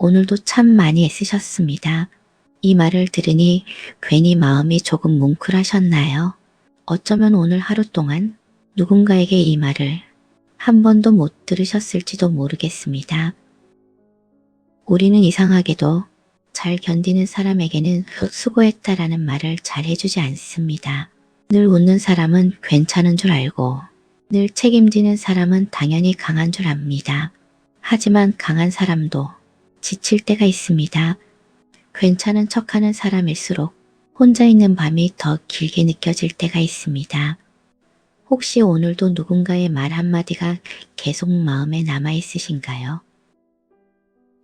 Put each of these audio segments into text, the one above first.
오늘도 참 많이 애쓰셨습니다. 이 말을 들으니 괜히 마음이 조금 뭉클하셨나요? 어쩌면 오늘 하루 동안 누군가에게 이 말을 한 번도 못 들으셨을지도 모르겠습니다. 우리는 이상하게도 잘 견디는 사람에게는 수고했다라는 말을 잘 해주지 않습니다. 늘 웃는 사람은 괜찮은 줄 알고 늘 책임지는 사람은 당연히 강한 줄 압니다. 하지만 강한 사람도 지칠 때가 있습니다. 괜찮은 척하는 사람일수록 혼자 있는 밤이 더 길게 느껴질 때가 있습니다. 혹시 오늘도 누군가의 말 한마디가 계속 마음에 남아있으신가요?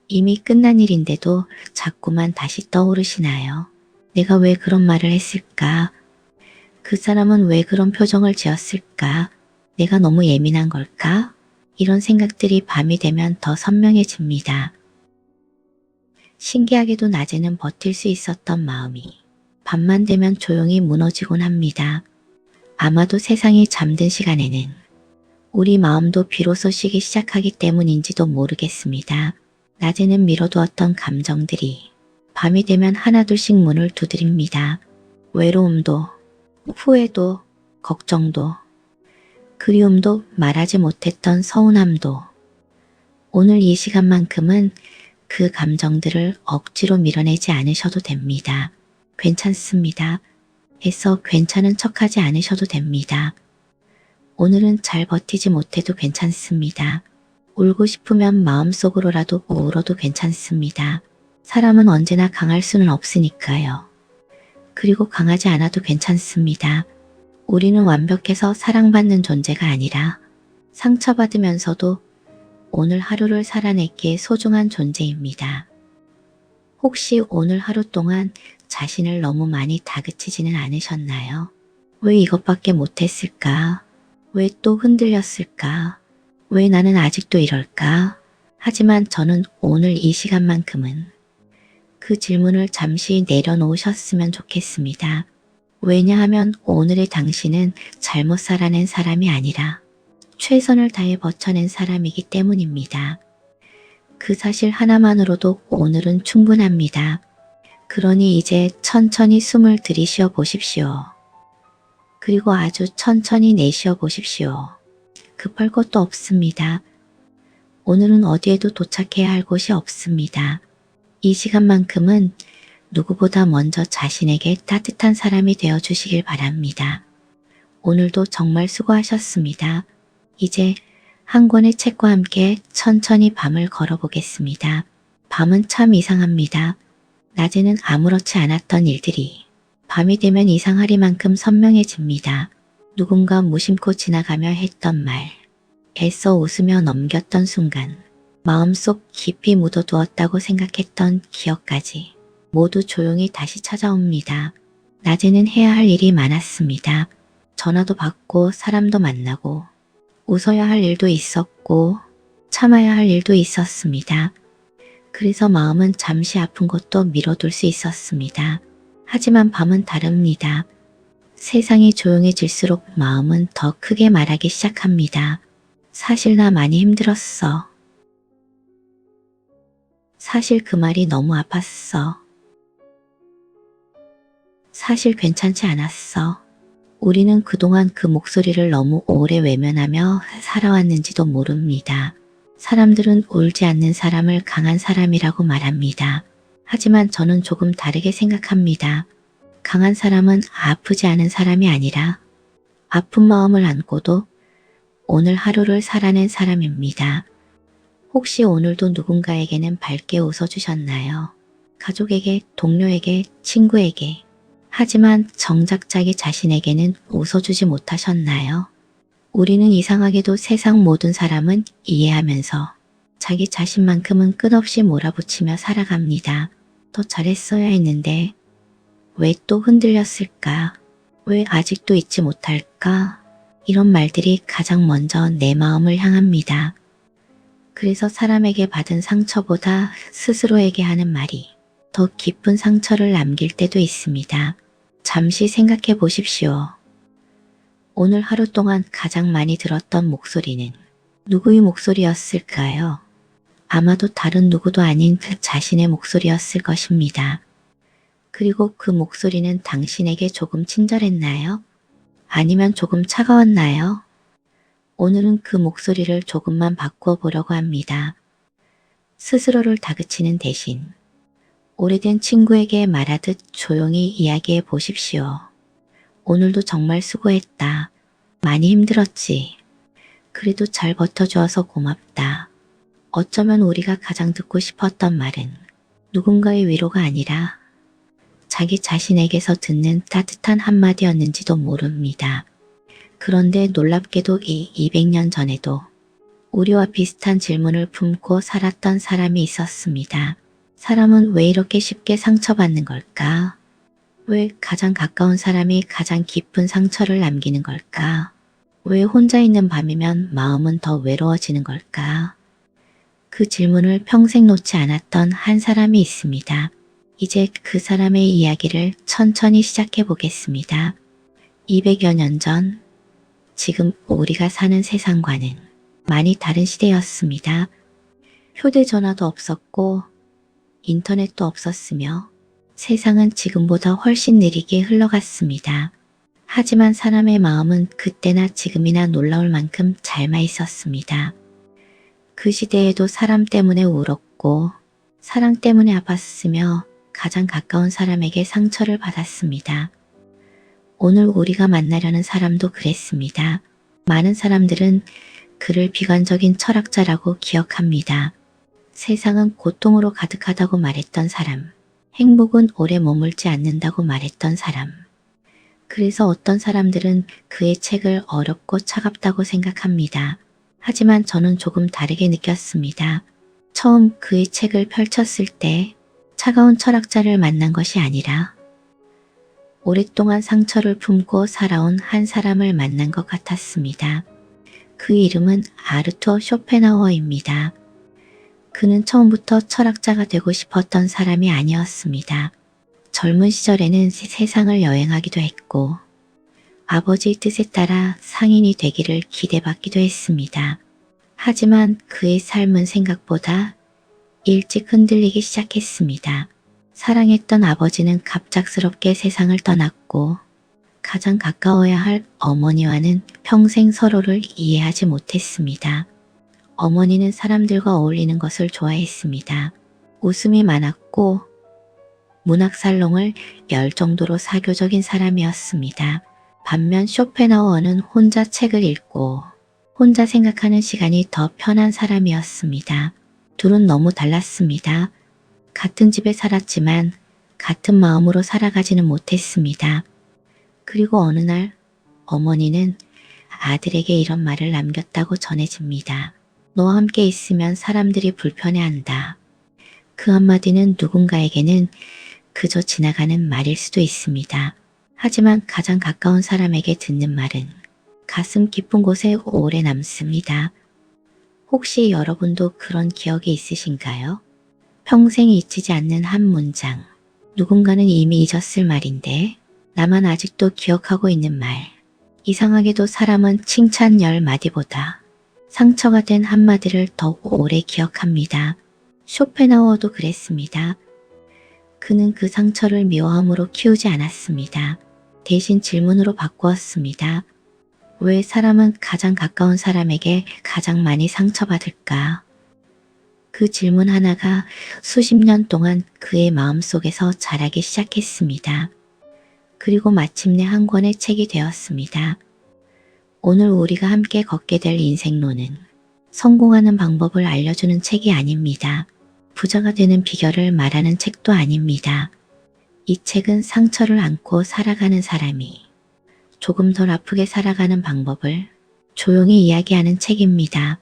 이미 끝난 일인데도 자꾸만 다시 떠오르시나요? 내가 왜 그런 말을 했을까? 그 사람은 왜 그런 표정을 지었을까? 내가 너무 예민한 걸까? 이런 생각들이 밤이 되면 더 선명해집니다. 신기하게도 낮에는 버틸 수 있었던 마음이 밤만 되면 조용히 무너지곤 합니다. 아마도 세상이 잠든 시간에는 우리 마음도 비로소 쉬기 시작하기 때문인지도 모르겠습니다. 낮에는 미뤄두었던 감정들이 밤이 되면 하나둘씩 문을 두드립니다. 외로움도, 후회도, 걱정도, 그리움도, 말하지 못했던 서운함도. 오늘 이 시간만큼은 그 감정들을 억지로 밀어내지 않으셔도 됩니다. 괜찮습니다. 애써 괜찮은 척하지 않으셔도 됩니다. 오늘은 잘 버티지 못해도 괜찮습니다. 울고 싶으면 마음속으로라도 울어도 괜찮습니다. 사람은 언제나 강할 수는 없으니까요. 그리고 강하지 않아도 괜찮습니다. 우리는 완벽해서 사랑받는 존재가 아니라 상처받으면서도 오늘 하루를 살아내기에 소중한 존재입니다. 혹시 오늘 하루 동안 자신을 너무 많이 다그치지는 않으셨나요? 왜 이것밖에 못했을까? 왜 또 흔들렸을까? 왜 나는 아직도 이럴까? 하지만 저는 오늘 이 시간만큼은 그 질문을 잠시 내려놓으셨으면 좋겠습니다. 왜냐하면 오늘의 당신은 잘못 살아낸 사람이 아니라 최선을 다해 버텨낸 사람이기 때문입니다. 그 사실 하나만으로도 오늘은 충분합니다. 그러니 이제 천천히 숨을 들이쉬어 보십시오. 그리고 아주 천천히 내쉬어 보십시오. 급할 것도 없습니다. 오늘은 어디에도 도착해야 할 곳이 없습니다. 이 시간만큼은 누구보다 먼저 자신에게 따뜻한 사람이 되어 주시길 바랍니다. 오늘도 정말 수고하셨습니다. 이제 한 권의 책과 함께 천천히 밤을 걸어보겠습니다. 밤은 참 이상합니다. 낮에는 아무렇지 않았던 일들이 밤이 되면 이상하리만큼 선명해집니다. 누군가 무심코 지나가며 했던 말, 애써 웃으며 넘겼던 순간, 마음속 깊이 묻어두었다고 생각했던 기억까지 모두 조용히 다시 찾아옵니다. 낮에는 해야 할 일이 많았습니다. 전화도 받고 사람도 만나고 웃어야 할 일도 있었고 참아야 할 일도 있었습니다. 그래서 마음은 잠시 아픈 것도 미뤄둘 수 있었습니다. 하지만 밤은 다릅니다. 세상이 조용해질수록 마음은 더 크게 말하기 시작합니다. 사실 나 많이 힘들었어. 사실 그 말이 너무 아팠어. 사실 괜찮지 않았어. 우리는 그동안 그 목소리를 너무 오래 외면하며 살아왔는지도 모릅니다. 사람들은 울지 않는 사람을 강한 사람이라고 말합니다. 하지만 저는 조금 다르게 생각합니다. 강한 사람은 아프지 않은 사람이 아니라 아픈 마음을 안고도 오늘 하루를 살아낸 사람입니다. 혹시 오늘도 누군가에게는 밝게 웃어주셨나요? 가족에게, 동료에게, 친구에게. 하지만 정작 자기 자신에게는 웃어주지 못하셨나요? 우리는 이상하게도 세상 모든 사람은 이해하면서 자기 자신만큼은 끝없이 몰아붙이며 살아갑니다. 더 잘했어야 했는데 왜 또 흔들렸을까? 왜 아직도 잊지 못할까? 이런 말들이 가장 먼저 내 마음을 향합니다. 그래서 사람에게 받은 상처보다 스스로에게 하는 말이 더 깊은 상처를 남길 때도 있습니다. 잠시 생각해 보십시오. 오늘 하루 동안 가장 많이 들었던 목소리는 누구의 목소리였을까요? 아마도 다른 누구도 아닌 그 자신의 목소리였을 것입니다. 그리고 그 목소리는 당신에게 조금 친절했나요? 아니면 조금 차가웠나요? 오늘은 그 목소리를 조금만 바꾸어 보려고 합니다. 스스로를 다그치는 대신 오래된 친구에게 말하듯 조용히 이야기해 보십시오. 오늘도 정말 수고했다. 많이 힘들었지. 그래도 잘 버텨주어서 고맙다. 어쩌면 우리가 가장 듣고 싶었던 말은 누군가의 위로가 아니라 자기 자신에게서 듣는 따뜻한 한마디였는지도 모릅니다. 그런데 놀랍게도 이 200년 전에도 우리와 비슷한 질문을 품고 살았던 사람이 있었습니다. 사람은 왜 이렇게 쉽게 상처받는 걸까? 왜 가장 가까운 사람이 가장 깊은 상처를 남기는 걸까? 왜 혼자 있는 밤이면 마음은 더 외로워지는 걸까? 그 질문을 평생 놓지 않았던 한 사람이 있습니다. 이제 그 사람의 이야기를 천천히 시작해 보겠습니다. 200여 년 전, 지금 우리가 사는 세상과는 많이 다른 시대였습니다. 휴대전화도 없었고 인터넷도 없었으며 세상은 지금보다 훨씬 느리게 흘러갔습니다. 하지만 사람의 마음은 그때나 지금이나 놀라울 만큼 잘 있었습니다. 그 시대에도 사람 때문에 울었고 사랑 때문에 아팠으며 가장 가까운 사람에게 상처를 받았습니다. 오늘 우리가 만나려는 사람도 그랬습니다. 많은 사람들은 그를 비관적인 철학자라고 기억합니다. 세상은 고통으로 가득하다고 말했던 사람, 행복은 오래 머물지 않는다고 말했던 사람. 그래서 어떤 사람들은 그의 책을 어렵고 차갑다고 생각합니다. 하지만 저는 조금 다르게 느꼈습니다. 처음 그의 책을 펼쳤을 때 차가운 철학자를 만난 것이 아니라 오랫동안 상처를 품고 살아온 한 사람을 만난 것 같았습니다. 그 이름은 아르투어 쇼펜하우어입니다. 그는 처음부터 철학자가 되고 싶었던 사람이 아니었습니다. 젊은 시절에는 세상을 여행하기도 했고 아버지의 뜻에 따라 상인이 되기를 기대받기도 했습니다. 하지만 그의 삶은 생각보다 일찍 흔들리기 시작했습니다. 사랑했던 아버지는 갑작스럽게 세상을 떠났고 가장 가까워야 할 어머니와는 평생 서로를 이해하지 못했습니다. 어머니는 사람들과 어울리는 것을 좋아했습니다. 웃음이 많았고 문학살롱을 열 정도로 사교적인 사람이었습니다. 반면 쇼펜하우어는 혼자 책을 읽고 혼자 생각하는 시간이 더 편한 사람이었습니다. 둘은 너무 달랐습니다. 같은 집에 살았지만 같은 마음으로 살아가지는 못했습니다. 그리고 어느 날 어머니는 아들에게 이런 말을 남겼다고 전해집니다. 너와 함께 있으면 사람들이 불편해한다. 그 한마디는 누군가에게는 그저 지나가는 말일 수도 있습니다. 하지만 가장 가까운 사람에게 듣는 말은 가슴 깊은 곳에 오래 남습니다. 혹시 여러분도 그런 기억이 있으신가요? 평생 잊히지 않는 한 문장. 누군가는 이미 잊었을 말인데 나만 아직도 기억하고 있는 말. 이상하게도 사람은 칭찬 10마디보다 상처가 된 한마디를 더 오래 기억합니다. 쇼펜하우어도 그랬습니다. 그는 그 상처를 미워함으로 키우지 않았습니다. 대신 질문으로 바꾸었습니다. 왜 사람은 가장 가까운 사람에게 가장 많이 상처받을까? 그 질문 하나가 수십 년 동안 그의 마음속에서 자라기 시작했습니다. 그리고 마침내 한 권의 책이 되었습니다. 오늘 우리가 함께 걷게 될 인생로는 성공하는 방법을 알려주는 책이 아닙니다. 부자가 되는 비결을 말하는 책도 아닙니다. 이 책은 상처를 안고 살아가는 사람이 조금 덜 아프게 살아가는 방법을 조용히 이야기하는 책입니다.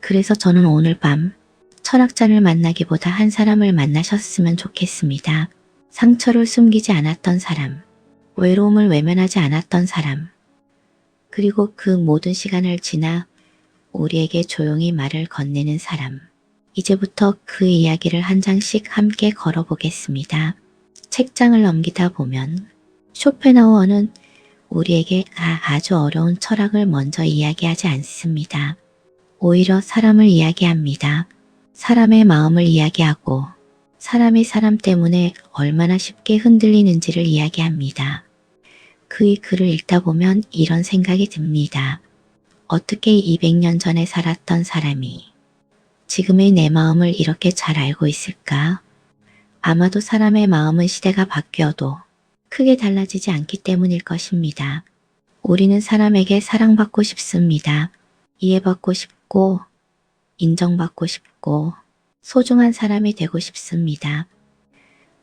그래서 저는 오늘 밤 철학자를 만나기보다 한 사람을 만나셨으면 좋겠습니다. 상처를 숨기지 않았던 사람, 외로움을 외면하지 않았던 사람, 그리고 그 모든 시간을 지나 우리에게 조용히 말을 건네는 사람. 이제부터 그 이야기를 한 장씩 함께 걸어보겠습니다. 책장을 넘기다 보면 쇼펜하우어는 우리에게 아주 어려운 철학을 먼저 이야기하지 않습니다. 오히려 사람을 이야기합니다. 사람의 마음을 이야기하고 사람이 사람 때문에 얼마나 쉽게 흔들리는지를 이야기합니다. 그의 글을 읽다 보면 이런 생각이 듭니다. 어떻게 200년 전에 살았던 사람이 지금의 내 마음을 이렇게 잘 알고 있을까? 아마도 사람의 마음은 시대가 바뀌어도 크게 달라지지 않기 때문일 것입니다. 우리는 사람에게 사랑받고 싶습니다. 이해받고 싶고, 인정받고 싶고, 소중한 사람이 되고 싶습니다.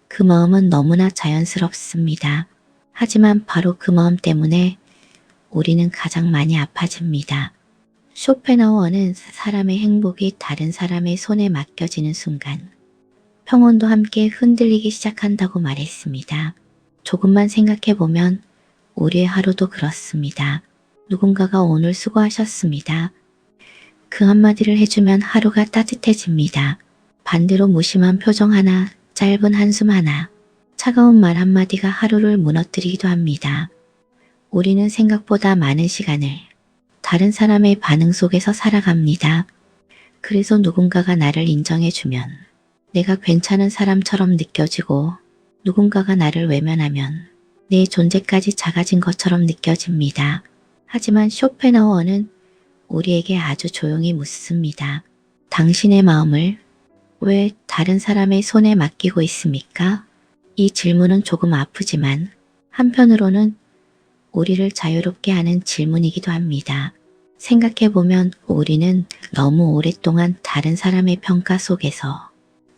그 마음은 너무나 자연스럽습니다. 하지만 바로 그 마음 때문에 우리는 가장 많이 아파집니다. 쇼펜하우어는 사람의 행복이 다른 사람의 손에 맡겨지는 순간 평온도 함께 흔들리기 시작한다고 말했습니다. 조금만 생각해보면 우리의 하루도 그렇습니다. 누군가가 오늘 수고하셨습니다. 그 한마디를 해주면 하루가 따뜻해집니다. 반대로 무심한 표정 하나, 짧은 한숨 하나, 차가운 말 한마디가 하루를 무너뜨리기도 합니다. 우리는 생각보다 많은 시간을 다른 사람의 반응 속에서 살아갑니다. 그래서 누군가가 나를 인정해주면 내가 괜찮은 사람처럼 느껴지고 누군가가 나를 외면하면 내 존재까지 작아진 것처럼 느껴집니다. 하지만 쇼펜하우어는 우리에게 아주 조용히 묻습니다. 당신의 마음을 왜 다른 사람의 손에 맡기고 있습니까? 이 질문은 조금 아프지만 한편으로는 우리를 자유롭게 하는 질문이기도 합니다. 생각해보면 우리는 너무 오랫동안 다른 사람의 평가 속에서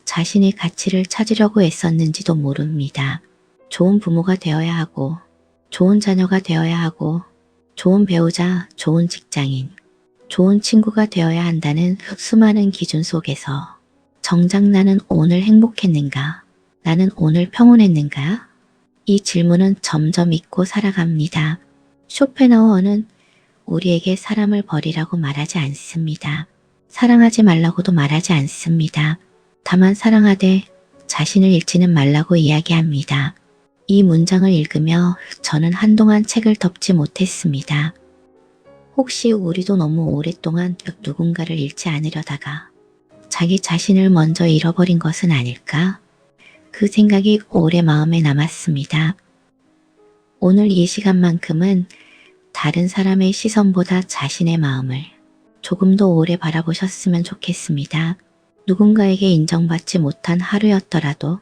자신의 가치를 찾으려고 애썼는지도 모릅니다. 좋은 부모가 되어야 하고, 좋은 자녀가 되어야 하고, 좋은 배우자, 좋은 직장인, 좋은 친구가 되어야 한다는 수많은 기준 속에서 정작 나는 오늘 행복했는가? 나는 오늘 평온했는가? 이 질문은 점점 잊고 살아갑니다. 쇼펜하우어는 우리에게 사람을 버리라고 말하지 않습니다. 사랑하지 말라고도 말하지 않습니다. 다만 사랑하되 자신을 잃지는 말라고 이야기합니다. 이 문장을 읽으며 저는 한동안 책을 덮지 못했습니다. 혹시 우리도 너무 오랫동안 누군가를 잃지 않으려다가 자기 자신을 먼저 잃어버린 것은 아닐까? 그 생각이 오래 마음에 남았습니다. 오늘 이 시간만큼은 다른 사람의 시선보다 자신의 마음을 조금 더 오래 바라보셨으면 좋겠습니다. 누군가에게 인정받지 못한 하루였더라도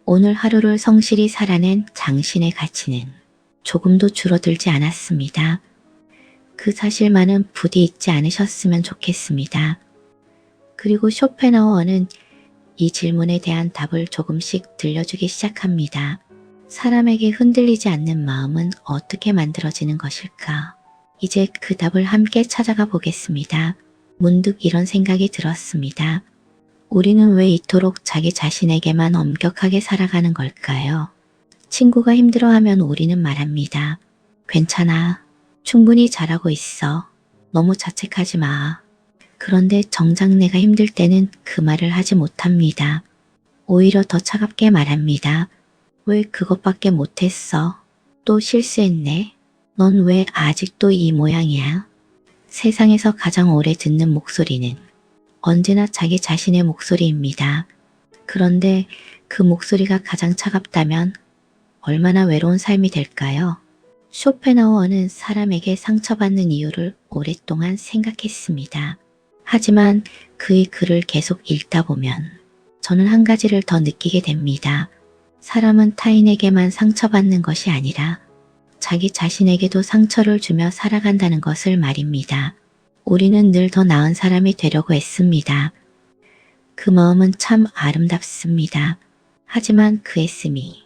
오늘 하루를 성실히 살아낸 당신의 가치는 조금도 줄어들지 않았습니다. 그 사실만은 부디 잊지 않으셨으면 좋겠습니다. 그리고 쇼펜하우어는 이 질문에 대한 답을 조금씩 들려주기 시작합니다. 사람에게 흔들리지 않는 마음은 어떻게 만들어지는 것일까? 이제 그 답을 함께 찾아가 보겠습니다. 문득 이런 생각이 들었습니다. 우리는 왜 이토록 자기 자신에게만 엄격하게 살아가는 걸까요? 친구가 힘들어하면 우리는 말합니다. 괜찮아. 충분히 잘하고 있어. 너무 자책하지 마. 그런데 정작 내가 힘들 때는 그 말을 하지 못합니다. 오히려 더 차갑게 말합니다. 왜 그것밖에 못했어? 또 실수했네? 넌 왜 아직도 이 모양이야? 세상에서 가장 오래 듣는 목소리는 언제나 자기 자신의 목소리입니다. 그런데 그 목소리가 가장 차갑다면 얼마나 외로운 삶이 될까요? 쇼펜하우어는 사람에게 상처받는 이유를 오랫동안 생각했습니다. 하지만 그의 글을 계속 읽다 보면 저는 한 가지를 더 느끼게 됩니다. 사람은 타인에게만 상처받는 것이 아니라 자기 자신에게도 상처를 주며 살아간다는 것을 말입니다. 우리는 늘 더 나은 사람이 되려고 애씁니다. 그 마음은 참 아름답습니다. 하지만 그 애씀이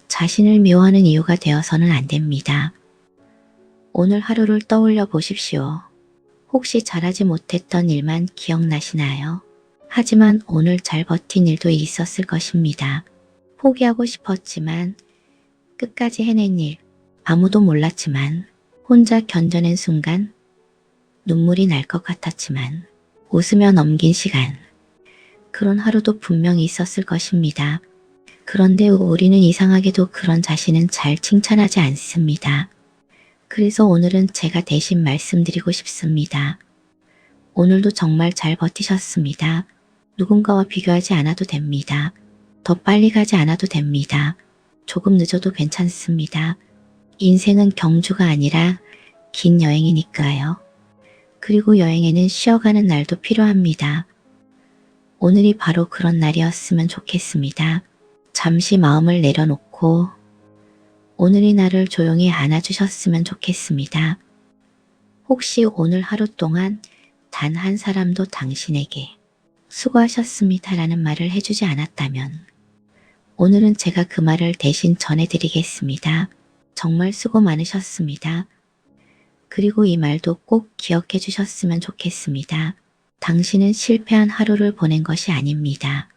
자신을 미워하는 이유가 되어서는 안 됩니다. 오늘 하루를 떠올려 보십시오. 혹시 잘하지 못했던 일만 기억나시나요? 하지만 오늘 잘 버틴 일도 있었을 것입니다. 포기하고 싶었지만 끝까지 해낸 일, 아무도 몰랐지만 혼자 견뎌낸 순간, 눈물이 날 것 같았지만 웃으며 넘긴 시간, 그런 하루도 분명히 있었을 것입니다. 그런데 우리는 이상하게도 그런 자신은 잘 칭찬하지 않습니다. 그래서 오늘은 제가 대신 말씀드리고 싶습니다. 오늘도 정말 잘 버티셨습니다. 누군가와 비교하지 않아도 됩니다. 더 빨리 가지 않아도 됩니다. 조금 늦어도 괜찮습니다. 인생은 경주가 아니라 긴 여행이니까요. 그리고 여행에는 쉬어가는 날도 필요합니다. 오늘이 바로 그런 날이었으면 좋겠습니다. 잠시 마음을 내려놓고 오늘이 나를 조용히 안아주셨으면 좋겠습니다. 혹시 오늘 하루 동안 단 한 사람도 당신에게 수고하셨습니다라는 말을 해주지 않았다면 오늘은 제가 그 말을 대신 전해드리겠습니다. 정말 수고 많으셨습니다. 그리고 이 말도 꼭 기억해 주셨으면 좋겠습니다. 당신은 실패한 하루를 보낸 것이 아닙니다.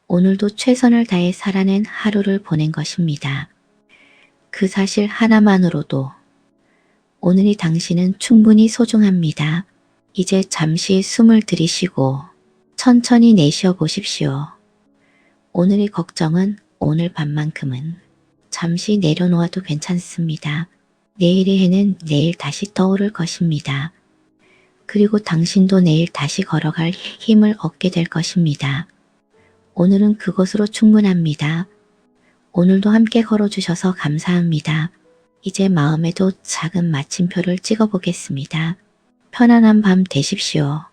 오늘도 최선을 다해 살아낸 하루를 보낸 것입니다. 그 사실 하나만으로도 오늘이 당신은 충분히 소중합니다. 이제 잠시 숨을 들이쉬고 천천히 내쉬어 보십시오. 오늘의 걱정은 오늘 밤만큼은 잠시 내려놓아도 괜찮습니다. 내일의 해는 내일 다시 떠오를 것입니다. 그리고 당신도 내일 다시 걸어갈 힘을 얻게 될 것입니다. 오늘은 그것으로 충분합니다. 오늘도 함께 걸어주셔서 감사합니다. 이제 마음에도 작은 마침표를 찍어보겠습니다. 편안한 밤 되십시오.